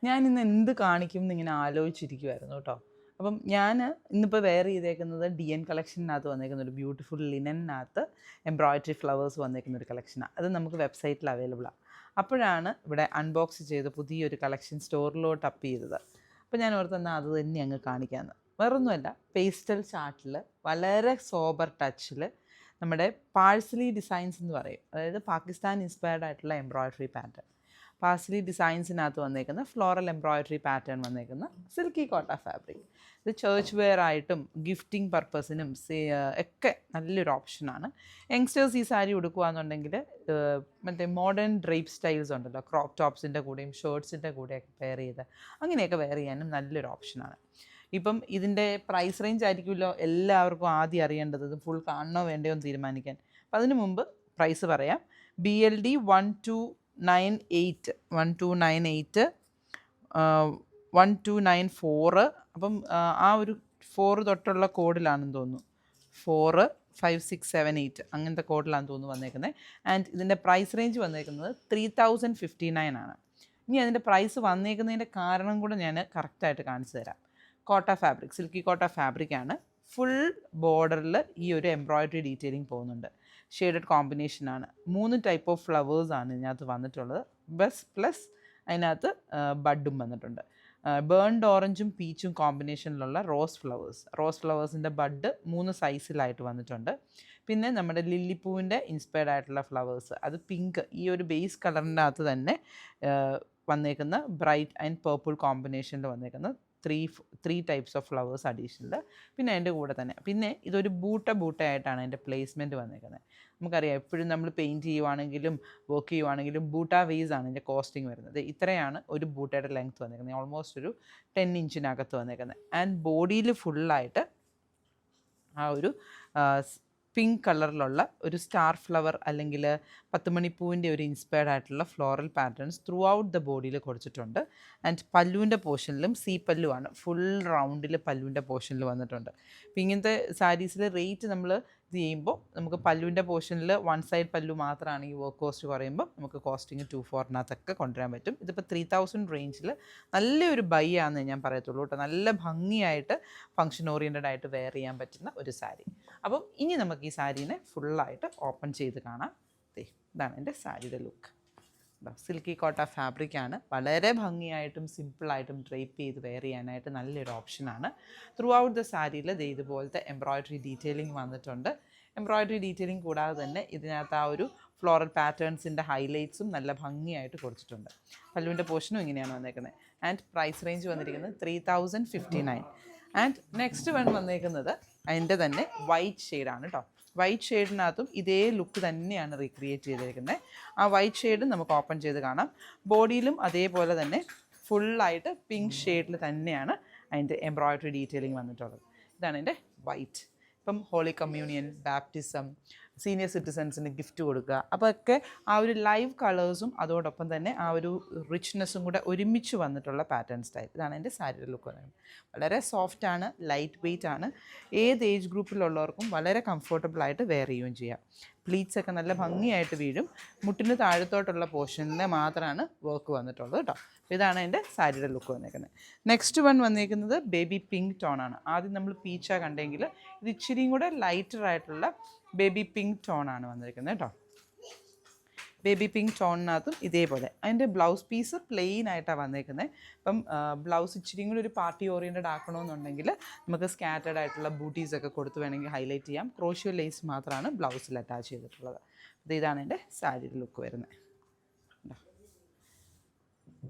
ഞാൻ ഇന്ന് എന്ത് കാണിക്കും എന്നിങ്ങനെ ആലോചിച്ചിരിക്കുമായിരുന്നു കേട്ടോ. അപ്പം ഞാൻ ഇന്നിപ്പോൾ വെയർ ചെയ്തേക്കുന്നത് DN കളക്ഷനകത്ത് വന്നേക്കുന്ന ഒരു ബ്യൂട്ടിഫുൾ ലിനനകത്ത് എംബ്രോയ്ഡറി ഫ്ലവേഴ്സ് വന്നേക്കുന്ന ഒരു കളക്ഷനാണ്. അത് നമുക്ക് വെബ്സൈറ്റിൽ അവൈലബിളാണ്. അപ്പോഴാണ് ഇവിടെ അൺബോക്സ് ചെയ്ത് പുതിയൊരു കളക്ഷൻ സ്റ്റോറിലോട്ട് അപ്പ് ചെയ്തത്. അപ്പോൾ ഞാൻ ഓർത്തെന്നാൽ അത് തന്നെ അങ്ങ് കാണിക്കാമെന്ന്. വേറൊന്നുമല്ല, പേസ്റ്റൽ ചാർട്ടിൽ വളരെ സോബർ ടച്ചിൽ നമ്മുടെ പാഴ്സലി ഡിസൈൻസ് എന്ന് പറയും, അതായത് പാകിസ്ഥാൻ ഇൻസ്പയർഡ് ആയിട്ടുള്ള എംബ്രോയ്ഡറി പാറ്റേൺ. പാഴ്സലി ഡിസൈൻസിനകത്ത് വന്നേക്കുന്ന ഫ്ലോറൽ എംബ്രോയ്ഡറി പാറ്റേൺ വന്നേക്കുന്ന സിൽക്കി കോട്ട ഫാബ്രിക്. ഇത് ചേർച്ച് വെയർ ആയിട്ടും ഗിഫ്റ്റിംഗ് പർപ്പസിനും ഒക്കെ നല്ലൊരു ഓപ്ഷനാണ്. യങ്സ്റ്റേഴ്സ് ഈ സാരി ഉടുക്കുകയെന്നുണ്ടെങ്കിൽ മറ്റേ മോഡേൺ ഡ്രേപ്പ് സ്റ്റൈൽസ് ഉണ്ടല്ലോ, ക്രോപ്പ് ടോപ്സിൻ്റെ കൂടെയും ഷർട്ട്സിൻ്റെ കൂടെയൊക്കെ വെയർ ചെയ്ത് അങ്ങനെയൊക്കെ വെയർ ചെയ്യാനും നല്ലൊരു ഓപ്ഷനാണ്. ഇപ്പം ഇതിൻ്റെ പ്രൈസ് റേഞ്ച് ആയിരിക്കുമല്ലോ എല്ലാവർക്കും ആദ്യം അറിയേണ്ടത്, ഇത് ഫുൾ കാണണോ വേണ്ടയോ എന്ന് തീരുമാനിക്കാൻ. അപ്പം അതിന് മുമ്പ് പ്രൈസ് പറയാം. BLD 1298 1294. അപ്പം ആ ഒരു 4 തൊട്ടുള്ള കോഡിലാണെന്ന് തോന്നുന്നു, 4 5 6 7 8 അങ്ങനത്തെ കോഡിലാണെന്ന് തോന്നുന്നു വന്നേക്കുന്നത്. ആൻഡ് ഇതിൻ്റെ പ്രൈസ് റേഞ്ച് വന്നേക്കുന്നത് 3059 ആണ്. ഇനി അതിൻ്റെ പ്രൈസ് വന്നേക്കുന്നതിൻ്റെ കാരണം കൂടെ ഞാൻ കറക്റ്റായിട്ട് കാണിച്ചു തരാം. കോട്ട ഫാബ്രിക്, സിൽക്കി കോട്ട ഫാബ്രിക്കാണ്. ഫുൾ ബോർഡറിൽ ഈ ഒരു എംബ്രോയ്ഡറി ഡീറ്റെയിലിംഗ് പോകുന്നുണ്ട്. ഷെയ്ഡഡ് കോമ്പിനേഷനാണ്. 3 ടൈപ്പ് ഓഫ് ഫ്ലവേഴ്സാണ് ഇതിനകത്ത് വന്നിട്ടുള്ളത്. പ്ലസ് അതിനകത്ത് ബഡും വന്നിട്ടുണ്ട്. ബേൺഡ് ഓറഞ്ചും പീച്ചും കോമ്പിനേഷനിലുള്ള റോസ് ഫ്ലവേഴ്സിൻ്റെ ബഡ് 3 സൈസിലായിട്ട് വന്നിട്ടുണ്ട്. പിന്നെ നമ്മുടെ ലില്ലിപ്പൂവിൻ്റെ ഇൻസ്പയർഡ് ആയിട്ടുള്ള ഫ്ലവേഴ്സ്, അത് പിങ്ക്, ഈ ഒരു ബേസ് കളറിൻ്റെ അകത്ത് തന്നെ വന്നേക്കുന്ന ബ്രൈറ്റ് ആൻഡ് പേർപ്പിൾ കോമ്പിനേഷനിൽ വന്നേക്കുന്ന three types of flowers additional. പിന്നെ അതിൻ്റെ കൂടെ തന്നെ പിന്നെ ഇതൊരു ബൂട്ടയായിട്ടാണ് അതിൻ്റെ പ്ലേസ്മെൻറ്റ് വന്നേക്കുന്നത്. നമുക്കറിയാം, എപ്പോഴും നമ്മൾ പെയിൻറ്റ് ചെയ്യുവാണെങ്കിലും വർക്ക് ചെയ്യുവാണെങ്കിലും ബൂട്ട വേസ് ആണ് ഇതിൻ്റെ കോസ്റ്റിംഗ് വരുന്നത്. ഇത്രയാണ് ഒരു ബൂട്ടയുടെ ലെങ്ത്ത് വന്നേക്കുന്നത്, ഓൾമോസ്റ്റ് ഒരു 10 ഇഞ്ചിനകത്ത് വന്നേക്കുന്നത്. ആൻഡ് ബോഡിയിൽ ഫുള്ളായിട്ട് ആ ഒരു പിങ്ക് കളറിലുള്ള ഒരു സ്റ്റാർ ഫ്ലവർ അല്ലെങ്കിൽ 10 മണിപ്പൂവിൻ്റെ ഒരു ഇൻസ്പയർഡ് ആയിട്ടുള്ള floral patterns through out the ബോഡിയിൽ കൊടുത്തിട്ടുണ്ട്. ആൻഡ് പല്ലുവിൻ്റെ പോർഷനിലും പല്ലുവാണ്, ഫുൾ റൗണ്ടിൽ പല്ലുവിൻ്റെ പോർഷനിൽ വന്നിട്ടുണ്ട്. അപ്പോൾ ഇങ്ങനത്തെ സാരീസിൽ റേറ്റ് നമ്മൾ ഇത് ചെയ്യുമ്പോൾ നമുക്ക് പല്ലുവിൻ്റെ പോർഷനിൽ 1 സൈഡ് പല്ലു മാത്രമാണ് ഈ വർക്ക് കോസ്റ്റ് കുറയുമ്പോൾ നമുക്ക് കോസ്റ്റിങ് 2400 കൊണ്ടുവരാൻ പറ്റും. ഇതിപ്പോൾ 3000 റേഞ്ചിൽ നല്ലൊരു ബൈ ആണെന്ന് ഞാൻ പറയത്തുള്ളൂ കേട്ടോ. നല്ല ഭംഗിയായിട്ട് ഫങ്ഷൻ ഓറിയൻറ്റഡ് ആയിട്ട് വെയർ ചെയ്യാൻ പറ്റുന്ന ഒരു സാരി. അപ്പം ഇനി നമുക്ക് ഈ സാരീനെ ഫുള്ളായിട്ട് ഓപ്പൺ ചെയ്ത് കാണാം. ഇതാണ് എൻ്റെ സാരിയുടെ ലുക്ക്. സിൽക്കി കോട്ട ഫാബ്രിക്കാണ്. വളരെ ഭംഗിയായിട്ടും സിമ്പിളായിട്ടും ഡ്രേപ്പ് ചെയ്ത് വെയർ ചെയ്യാനായിട്ട് നല്ലൊരു ഓപ്ഷനാണ്. ത്രൂ ഔട്ട് ദ സാരിയിൽ ഇതുപോലത്തെ എംബ്രോയ്ഡറി ഡീറ്റെയിലിംഗ് വന്നിട്ടുണ്ട്. എംബ്രോയ്ഡറി ഡീറ്റെയിലിംഗ് കൂടാതെ തന്നെ ഇതിനകത്ത് ആ ഒരു ഫ്ലോറൽ പാറ്റേൺസിൻ്റെ ഹൈലൈറ്റ്സും നല്ല ഭംഗിയായിട്ട് കൊടുത്തിട്ടുണ്ട്. പല്ലുവിൻ്റെ പോർഷനും ഇങ്ങനെയാണ് വന്നേക്കുന്നത്. ആൻഡ് പ്രൈസ് റേഞ്ച് വന്നിരിക്കുന്നത് 3059. ആൻഡ് നെക്സ്റ്റ് വൺ വന്നേക്കുന്നത് അതിൻ്റെ തന്നെ വൈറ്റ് ഷെയ്ഡാണ് കേട്ടോ. വൈറ്റ് ഷെയ്ഡിനകത്തും ഇതേ ലുക്ക് തന്നെയാണ് റീക്രിയേറ്റ് ചെയ്തിരിക്കുന്നത്. ആ വൈറ്റ് ഷെയ്ഡ് നമുക്ക് ഓപ്പൺ ചെയ്ത് കാണാം. ബോഡിയിലും അതേപോലെ തന്നെ ഫുള്ളായിട്ട് പിങ്ക് ഷെയ്ഡിൽ തന്നെയാണ് അതിൻ്റെ എംബ്രോയ്ഡറി ഡീറ്റെയിലിംഗ് വന്നിട്ടുള്ളത്. ഇതാണ് എൻ്റെ വൈറ്റ്. ഇപ്പം ഹോളി കമ്മ്യൂണിയൻ, ബാപ്റ്റിസം, സീനിയർ സിറ്റിസൺസിന് ഗിഫ്റ്റ് കൊടുക്കുക, അപ്പോൾ ഒക്കെ ആ ഒരു ലൈവ് കളേഴ്സും അതോടൊപ്പം തന്നെ ആ ഒരു റിച്ച്നെസ്സും കൂടെ ഒരുമിച്ച് വന്നിട്ടുള്ള പാറ്റേൺ സ്റ്റൈൽ. ഇതാണ് എൻ്റെ സാരിയുടെ ലുക്ക് പറയുന്നത്. വളരെ സോഫ്റ്റാണ്, ലൈറ്റ് വെയ്റ്റ് ആണ്. ഏത് ഏജ് ഗ്രൂപ്പിലുള്ളവർക്കും വളരെ കംഫർട്ടബിളായിട്ട് വെയർ ചെയ്യുകയും ചെയ്യാം. പ്ലീറ്റ്സ് ഒക്കെ നല്ല ഭംഗിയായിട്ട് വീഴും. മുട്ടിന് താഴത്തോട്ടുള്ള പോർഷനിൽ മാത്രമാണ് വർക്ക് വന്നിട്ടുള്ളത് കേട്ടോ. ഇതാണ് എൻ്റെ സാരിയുടെ ലുക്ക് വന്നേക്കുന്നത്. നെക്സ്റ്റ് വൺ വന്നേക്കുന്നത് ബേബി പിങ്ക് ടോണാണ്. ആദ്യം നമ്മൾ പീച്ചാണ് കണ്ടെങ്കിൽ ഇത് ഇച്ചിരിയും കൂടെ ലൈറ്ററായിട്ടുള്ള ബേബി പിങ്ക് ടോണാണ് വന്നിരിക്കുന്നത് കേട്ടോ. ബേബി പിങ്ക് ടോണിനകത്തും ഇതേപോലെ അതിൻ്റെ ബ്ലൗസ് പീസ് പ്ലെയിൻ ആയിട്ടാണ് വന്നേക്കുന്നത്. അപ്പം ബ്ലൗസ് ഇച്ചിരിയും കൂടി ഒരു പാർട്ടി ഓറിയൻറ്റഡ് ആക്കണമെന്നുണ്ടെങ്കിൽ നമുക്ക് സ്കാറ്റേഡ് ആയിട്ടുള്ള ബൂട്ടീസൊക്കെ കൊടുത്ത് വേണമെങ്കിൽ ഹൈലൈറ്റ് ചെയ്യാം. ക്രോഷ്യോ ലേസ് മാത്രമാണ് ബ്ലൗസിൽ അറ്റാച്ച് ചെയ്തിട്ടുള്ളത്. ഇതാണ് എൻ്റെ സാരിയുടെ ലുക്ക് വരുന്നത്.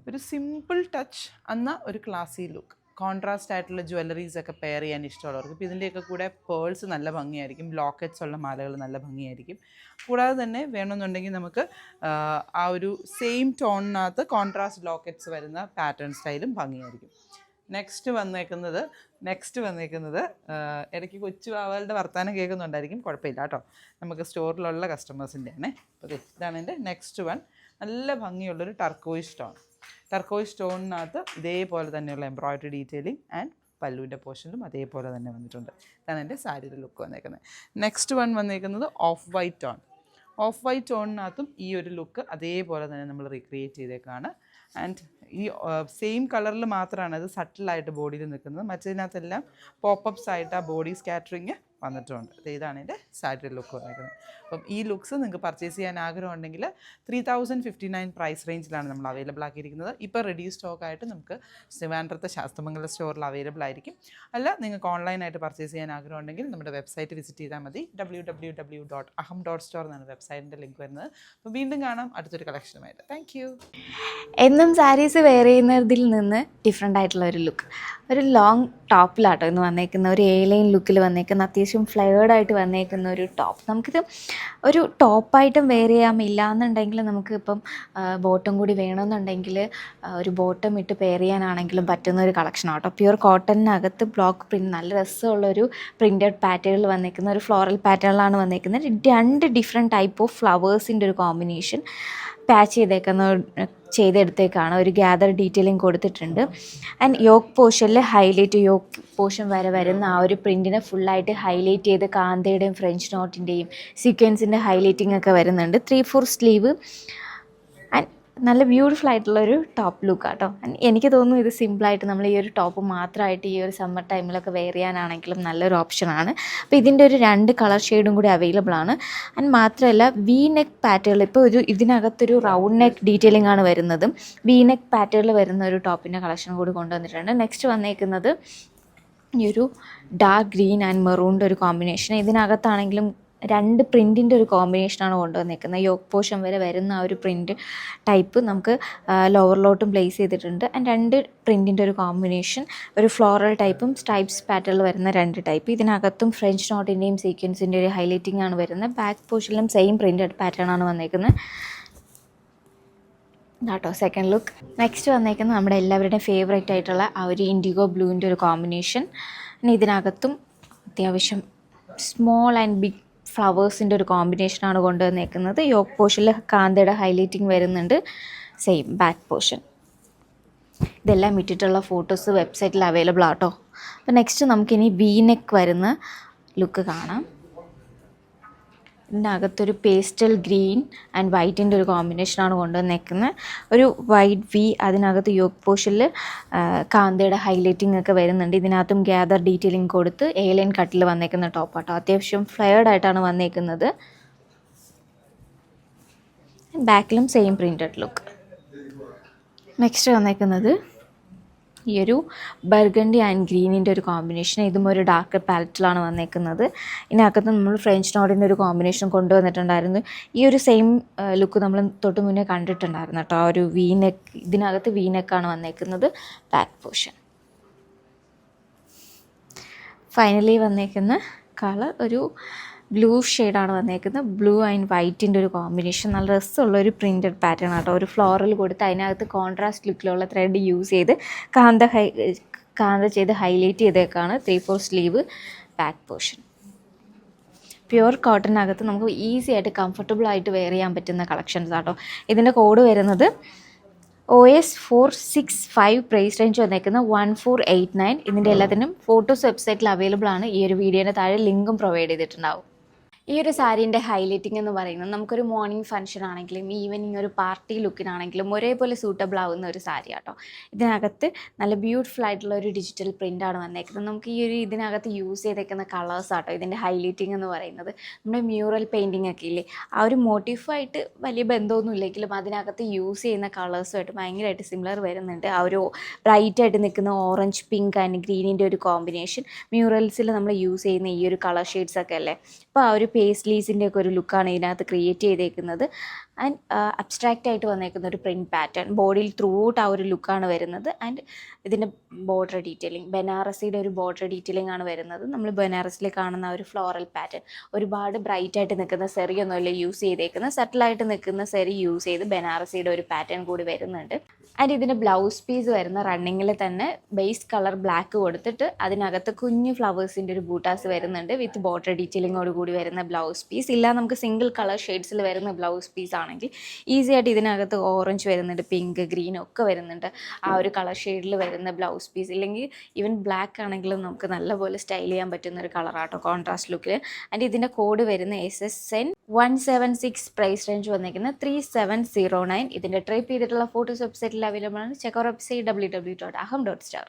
ഒരു സിമ്പിൾ ടച്ച് എന്ന ഒരു ക്ലാസി ലുക്ക്. കോൺട്രാസ്റ്റ് ആയിട്ടുള്ള ജ്വല്ലറീസൊക്കെ പെയർ ചെയ്യാൻ ഇഷ്ടമുള്ളവർക്ക് ഇപ്പോൾ ഇതിൻ്റെയൊക്കെ കൂടെ പേൾസ് നല്ല ഭംഗിയായിരിക്കും, ലോക്കറ്റ്സ് ഉള്ള മാലകൾ നല്ല ഭംഗിയായിരിക്കും. കൂടാതെ തന്നെ വേണമെന്നുണ്ടെങ്കിൽ നമുക്ക് ആ ഒരു സെയിം ടോണിനകത്ത് കോൺട്രാസ്റ്റ് ലോക്കറ്റ്സ് വരുന്ന പാറ്റേൺ സ്റ്റൈലും ഭംഗിയായിരിക്കും. നെക്സ്റ്റ് വന്നേക്കുന്നത് ഇടയ്ക്ക് കൊച്ചു വാവകളുടെ വർത്തമാനം കേൾക്കുന്നുണ്ടായിരിക്കും, കുഴപ്പമില്ല കേട്ടോ. നമുക്ക് സ്റ്റോറിലുള്ള കസ്റ്റമേഴ്സിൻ്റെ ആണേ. അപ്പോൾ ഇതാണ് എൻ്റെ നെക്സ്റ്റ് വൺ. നല്ല ഭംഗിയുള്ളൊരു ടർക്കോയിസ് സ്റ്റോണിനകത്ത് ഇതേപോലെ തന്നെയുള്ള എംബ്രോയ്ഡറി ഡീറ്റെയിലിംഗ് ആൻഡ് പല്ലുവിൻ്റെ പോർഷനിലും അതേപോലെ തന്നെ വന്നിട്ടുണ്ട്. ഇതാണ് എൻ്റെ സാരിയുടെ ലുക്ക് വന്നേക്കുന്നത്. നെക്സ്റ്റ് വൺ വന്നേക്കുന്നത് ഓഫ് വൈറ്റ് ടോണിനകത്തും ഈ ഒരു ലുക്ക് അതേപോലെ തന്നെ നമ്മൾ റീക്രിയേറ്റ് ചെയ്തേക്കാണ്. ആൻഡ് ഈ സെയിം കളറിൽ മാത്രമാണ് അത് സട്ടിലായിട്ട് ബോഡിയിൽ നിൽക്കുന്നത്. മറ്റതിനകത്തെല്ലാം പോപ്പപ്സ് ആയിട്ട് ആ ബോഡി സ്കാറ്ററിങ് വന്നിട്ടുണ്ട്. ഇതാണ് എൻ്റെ സാരി ലുക്ക് വന്നിരിക്കുന്നത്. അപ്പം ഈ ലുക്സ് നിങ്ങൾക്ക് പർച്ചേസ് ചെയ്യാൻ ആഗ്രഹമുണ്ടെങ്കിൽ 3059 പ്രൈസ് റേഞ്ചിലാണ് നമ്മൾ അവൈലബിൾ ആക്കിയിരിക്കുന്നത്. ഇപ്പോൾ റെഡി സ്റ്റോക്ക് ആയിട്ട് നമുക്ക് ട്രിവാൻഡ്രത്തെ ശാസ്തമംഗലം സ്റ്റോറിൽ അവൈലബിൾ ആയിരിക്കും. അല്ല നിങ്ങൾക്ക് ഓൺലൈനായിട്ട് പർച്ചേസ് ചെയ്യാൻ ആഗ്രഹമുണ്ടെങ്കിൽ നമ്മുടെ വെബ്സൈറ്റ് വിസിറ്റ് ചെയ്താൽ മതി. www.aham.store എന്നാണ് വെബ്സൈറ്റിൻ്റെ ലിങ്ക് വരുന്നത്. അപ്പോൾ വീണ്ടും കാണാം അടുത്തൊരു കളക്ഷനുമായിട്ട്. Thank you. എന്നും സാരീസ് വെയർ ചെയ്യുന്നതിൽ നിന്ന് ഡിഫറെൻ്റ് ആയിട്ടുള്ള ഒരു ലുക്ക്, ഒരു ലോങ് ടോപ്പിലാട്ടോ ഇന്ന് വന്നേക്കുന്ന, ഒരു എ-ലൈൻ ലുക്കിൽ വന്നേക്കുന്ന, അത്യാവശ്യം ഫ്ലെയർഡായിട്ട് വന്നേക്കുന്ന ഒരു ടോപ്പ്. നമുക്കിത് ഒരു ടോപ്പായിട്ടും വെയർ ചെയ്യാമില്ല എന്നുണ്ടെങ്കിൽ നമുക്ക് ഇപ്പം ബോട്ടം കൂടി വേണമെന്നുണ്ടെങ്കിൽ ഒരു ബോട്ടം ഇട്ട് പെയർ ചെയ്യാനാണെങ്കിലും പറ്റുന്ന ഒരു കളക്ഷനാണ് കേട്ടോ. പ്യുവർ കോട്ടണിനകത്ത് ബ്ലോക്ക് പ്രിൻറ്റ്, നല്ല രസമുള്ളൊരു പ്രിൻറ്റഡ് പാറ്റേണിൽ വന്നേക്കുന്ന ഒരു ഫ്ലോറൽ പാറ്റേണിലാണ് വന്നേക്കുന്നത്. 2 ഡിഫറെൻറ്റ് ടൈപ്പ് ഓഫ് ഫ്ലവേഴ്സിൻ്റെ ഒരു കോമ്പിനേഷൻ പാച്ച് ചെയ്തെടുത്തേക്കാണ്. ഒരു ഗ്യാദർ ഡീറ്റെയിലിംഗ് കൊടുത്തിട്ടുണ്ട്. ആൻഡ് യോക്ക് പോർഷനിൽ ഹൈലൈറ്റ്, യോക്ക് പോർഷൻ വരെ വരുന്ന ആ ഒരു പ്രിൻറ്റിനെ ഫുള്ളായിട്ട് ഹൈലൈറ്റ് ചെയ്ത് കാന്തയുടെയും ഫ്രഞ്ച് നോട്ടിൻ്റെയും സീക്വൻസിൻ്റെ ഹൈലൈറ്റിംഗ് ഒക്കെ വരുന്നുണ്ട്. 3/4 സ്ലീവ് ആൻഡ് നല്ല ബ്യൂട്ടിഫുൾ ആയിട്ടുള്ളൊരു ടോപ്പ് ലുക്കാട്ടോ. എനിക്ക് തോന്നുന്നു ഇത് സിമ്പിളായിട്ട് നമ്മൾ ഈ ഒരു ടോപ്പ് മാത്രമായിട്ട് ഈ ഒരു സമ്മർ ടൈമിലൊക്കെ വെയർ ചെയ്യാനാണെങ്കിലും നല്ലൊരു ഓപ്ഷനാണ്. അപ്പോൾ ഇതിൻ്റെ ഒരു 2 കളർ ഷെയ്ഡും കൂടി അവൈലബിൾ ആണ്. ആൻഡ് മാത്രമല്ല വി നെക്ക് പാറ്റേണിൽ ഇപ്പോൾ ഇതിനകത്തൊരു റൗണ്ട് നെക്ക് ഡീറ്റെയിലിംഗ് ആണ് വരുന്നത്. വി നെക്ക് പാറ്റേണിൽ വരുന്ന ഒരു ടോപ്പിൻ്റെ കളക്ഷൻ കൂടി കൊണ്ടുവന്നിട്ടുണ്ട്. നെക്സ്റ്റ് വന്നേക്കുന്നത് ഈ ഒരു ഡാർക്ക് ഗ്രീൻ ആൻഡ് മെറൂണിൻ്റെ ഒരു കോമ്പിനേഷൻ. ഇതിനകത്താണെങ്കിലും 2 പ്രിൻറ്റിൻ്റെ ഒരു കോമ്പിനേഷനാണ് കൊണ്ടുവന്നേക്കുന്നത്. യോക്ക് പോർഷൻ വരെ വരുന്ന ആ ഒരു പ്രിൻറ്റ് ടൈപ്പ് നമുക്ക് ലോവറിലോട്ടും പ്ലേസ് ചെയ്തിട്ടുണ്ട്. ആൻഡ് 2 പ്രിൻറ്റിൻ്റെ ഒരു കോമ്പിനേഷൻ, ഒരു ഫ്ലോറൽ ടൈപ്പും സ്ട്രൈപ്സ് പാറ്റേണിൽ വരുന്ന 2 ടൈപ്പ്. ഇതിനകത്തും ഫ്രഞ്ച് നോട്ടിൻ്റെയും സീക്വൻസിൻ്റെ ഒരു ഹൈലൈറ്റിംഗ് ആണ് വരുന്നത്. ബാക്ക് പോർഷനിലും സെയിം പ്രിൻറ്റഡ് പാറ്റേൺ ആണ് വന്നേക്കുന്നത് കേട്ടോ. Second look. നെക്സ്റ്റ് വന്നേക്കുന്നത് നമ്മുടെ എല്ലാവരുടെയും ഫേവറേറ്റ് ആയിട്ടുള്ള ആ ഒരു ഇൻഡിഗോ ബ്ലൂവിൻ്റെ ഒരു കോമ്പിനേഷൻ. പിന്നെ ഇതിനകത്തും അത്യാവശ്യം സ്മോൾ ആൻഡ് ബിഗ് ഫ്ലവേഴ്സിൻ്റെ ഒരു കോമ്പിനേഷനാണ് കൊണ്ടുവന്നേക്കുന്നത്. യോക്ക് പോർഷനിൽ കാന്തയുടെ ഹൈലൈറ്റിംഗ് വരുന്നുണ്ട്. Same back portion. ഇതെല്ലാം ഇട്ടിട്ടുള്ള ഫോട്ടോസ് വെബ്സൈറ്റിൽ അവൈലബിൾ ആട്ടോ. അപ്പോൾ നെക്സ്റ്റ് നമുക്കിനി വി നെക്ക് വരുന്ന ലുക്ക് കാണാം. ഇതിനകത്തൊരു പേസ്റ്റൽ ഗ്രീൻ ആൻഡ് വൈറ്റിൻ്റെ ഒരു കോമ്പിനേഷനാണ് കൊണ്ടുവന്നേക്കുന്നത്. ഒരു വൈറ്റ് വി, അതിനകത്ത് യോക്ക് പോർഷനിൽ കാന്തയുടെ ഹൈലൈറ്റിംഗ് ഒക്കെ വരുന്നുണ്ട്. ഇതിനകത്തും ഗ്യാദർ ഡീറ്റെയിലിംഗ് കൊടുത്ത് എ-ലൈൻ കട്ടിൽ വന്നേക്കുന്ന ടോപ്പാട്ടോ. അത്യാവശ്യം ഫ്ലെയർഡ് ആയിട്ടാണ് വന്നേക്കുന്നത്. ബാക്കിലും സെയിം പ്രിൻറ്റഡ് ലുക്ക്. നെക്സ്റ്റ് വന്നേക്കുന്നത് ഈ ഒരു ബർഗണ്ടി ആൻഡ് ഗ്രീനിൻ്റെ ഒരു കോമ്പിനേഷൻ. ഇതും ഒരു ഡാർക്ക് പാലറ്റിലാണ് വന്നേക്കുന്നത്. ഇതിനകത്ത് നമ്മൾ ഫ്രഞ്ച് നോട്ടിൻ്റെ ഒരു കോമ്പിനേഷൻ കൊണ്ടുവന്നിട്ടുണ്ടായിരുന്നു. ഈ ഒരു സെയിം ലുക്ക് നമ്മൾ തൊട്ട് മുന്നേ കണ്ടിട്ടുണ്ടായിരുന്നു കേട്ടോ. ആ ഒരു വി നെക്ക്, ഇതിനകത്ത് വി നെക്കാണ് വന്നേക്കുന്നത്. Back portion. ഫൈനലി വന്നേക്കുന്ന കളർ ഒരു ബ്ലൂ ഷെയ്ഡാണ് വന്നേക്കുന്നത്. ബ്ലൂ ആൻഡ് വൈറ്റിൻ്റെ ഒരു കോമ്പിനേഷൻ. നല്ല രസമുള്ളൊരു പ്രിൻറ്റഡ് പാറ്റേൺ ആട്ടോ. ഒരു ഫ്ലോറൽ കൊടുത്ത് അതിനകത്ത് കോൺട്രാസ്റ്റ് ലുക്കിലുള്ള ത്രെഡ് യൂസ് ചെയ്ത് കാന്ത ചെയ്ത് ഹൈലൈറ്റ് ചെയ്തേക്കാണ്. 3/4 സ്ലീവ്, ബാക്ക് പോർഷൻ. പ്യുവർ കോട്ടണിനകത്ത് നമുക്ക് ഈസി ആയിട്ട് കംഫർട്ടബിളായിട്ട് വെയർ ചെയ്യാൻ പറ്റുന്ന കളക്ഷൻസ് ആട്ടോ. ഇതിൻ്റെ കോഡ് വരുന്നത് OS465, പ്രൈസ് റേഞ്ച് വന്നേക്കുന്നത് 1489. ഇതിൻ്റെ എല്ലാത്തിനും ഫോട്ടോസ് വെബ്സൈറ്റിൽ അവൈലബിൾ ആണ്. ഈ ഒരു വീഡിയോയുടെ താഴെ ലിങ്കും പ്രൊവൈഡ് ചെയ്തിട്ടുണ്ടാവും. ഈ ഒരു സാരീൻ്റെ ഹൈലൈറ്റിംഗ് എന്ന് പറയുന്നത് നമുക്കൊരു മോർണിംഗ് ഫംഗ്ഷൻ ആണെങ്കിലും ഈവനിങ് ഒരു പാർട്ടി ലുക്കിനാണെങ്കിലും ഒരേപോലെ സൂട്ടബിൾ ആവുന്ന ഒരു സാരി ആട്ടോ. ഇതിനകത്ത് നല്ല ബ്യൂട്ടിഫുൾ ആയിട്ടുള്ള ഒരു ഡിജിറ്റൽ പ്രിൻ്റാണ് വന്നേക്കുന്നത്. നമുക്ക് ഈ ഒരു ഇതിനകത്ത് യൂസ് ചെയ്തേക്കുന്ന കളേഴ്സ് ആട്ടോ ഇതിൻ്റെ ഹൈലൈറ്റിംഗ് എന്ന് പറയുന്നത്. നമ്മുടെ മ്യൂറൽ പെയിൻറ്റിംഗ് ഒക്കെ ഇല്ലേ, ആ ഒരു മോട്ടീഫായിട്ട് വലിയ ബന്ധമൊന്നും ഇല്ലെങ്കിലും അതിനകത്ത് യൂസ് ചെയ്യുന്ന കളേഴ്സുമായിട്ട് ഭയങ്കരമായിട്ട് സിമിലർ വരുന്നുണ്ട്. ആ ഒരു ബ്രൈറ്റായിട്ട് നിൽക്കുന്ന ഓറഞ്ച്, പിങ്ക് ആൻഡ് ഗ്രീനിൻ്റെ ഒരു കോമ്പിനേഷൻ മ്യൂറൽസിൽ നമ്മൾ യൂസ് ചെയ്യുന്ന ഈ ഒരു കളർ ഷെയ്ഡ്സ് ഒക്കെ അല്ലേ. അപ്പോൾ ആ ഒരു പേസ്ലീസിൻ്റെ ഒക്കെ ഒരു ലുക്കാണ് ഇതിനകത്ത് ക്രിയേറ്റ് ചെയ്തേക്കുന്നത്. ആൻഡ് അബ്സ്ട്രാക്റ്റ് ആയിട്ട് വന്നേക്കുന്ന ഒരു പ്രിൻറ്റ് പാറ്റേൺ ബോഡിയിൽ ത്രൂ ഔട്ട് ആ ഒരു ലുക്കാണ് വരുന്നത്. ആൻഡ് ഇതിൻ്റെ ബോർഡർ ഡീറ്റെയിലിംഗ്, ബനാറസിയുടെ ഒരു ബോർഡർ ഡീറ്റെയിലിംഗ് ആണ് വരുന്നത്. നമ്മൾ ബനാറസിൽ കാണുന്ന ഒരു ഫ്ലോറൽ പാറ്റേൺ, ഒരുപാട് ബ്രൈറ്റ് ആയിട്ട് നിൽക്കുന്ന സെറിയൊന്നുമല്ല യൂസ് ചെയ്തേക്കുന്നത്. സട്ടിലായിട്ട് നിൽക്കുന്ന സെറി യൂസ് ചെയ്ത് ബനാറസിയുടെ ഒരു പാറ്റേൺ കൂടി വരുന്നുണ്ട്. ആൻഡ് ഇതിൻ്റെ ബ്ലൗസ് പീസ് വരുന്ന റണ്ണിങ്ങിൽ തന്നെ ബേസ് കളർ ബ്ലാക്ക് കൊടുത്തിട്ട് അതിനകത്ത് കുഞ്ഞു ഫ്ലവേഴ്സിൻ്റെ ഒരു ബൂട്ടാസ് വരുന്നുണ്ട് വിത്ത് ബോർഡർ ഡീറ്റെയിലിങ്ങോട് കൂടി വരുന്ന ബ്ലൗസ് പീസ്. ഇല്ല നമുക്ക് സിംഗിൾ കളർ ഷെയ്ഡ്സിൽ വരുന്ന ബ്ലൗസ് പീസാണ് ആണെങ്കിൽ ഈസി ആയിട്ട് ഇതിനകത്ത് ഓറഞ്ച് വരുന്നുണ്ട്, പിങ്ക്, ഗ്രീൻ ഒക്കെ വരുന്നുണ്ട്. ആ ഒരു കളർ ഷെയ്ഡിൽ വരുന്ന ബ്ലൗസ് പീസ്, ഇല്ലെങ്കിൽ ഈവൻ ബ്ലാക്ക് ആണെങ്കിലും നമുക്ക് നല്ലപോലെ സ്റ്റൈൽ ചെയ്യാൻ പറ്റുന്ന ഒരു കളറാട്ടോ കോൺട്രാസ്റ്റ് ലുക്കിൽ. ആൻഡ് ഇതിൻ്റെ കോഡ് വരുന്ന SSN176, പ്രൈസ് റേഞ്ച് വന്നിരിക്കുന്നത് 3709. ഇതിൻ്റെ ട്രൈപ്പ് ചെയ്തിട്ടുള്ള ഫോട്ടോസ് വെബ്സൈറ്റിൽ അവൈലബിൾ ആണ്. Check out website www.aham.store.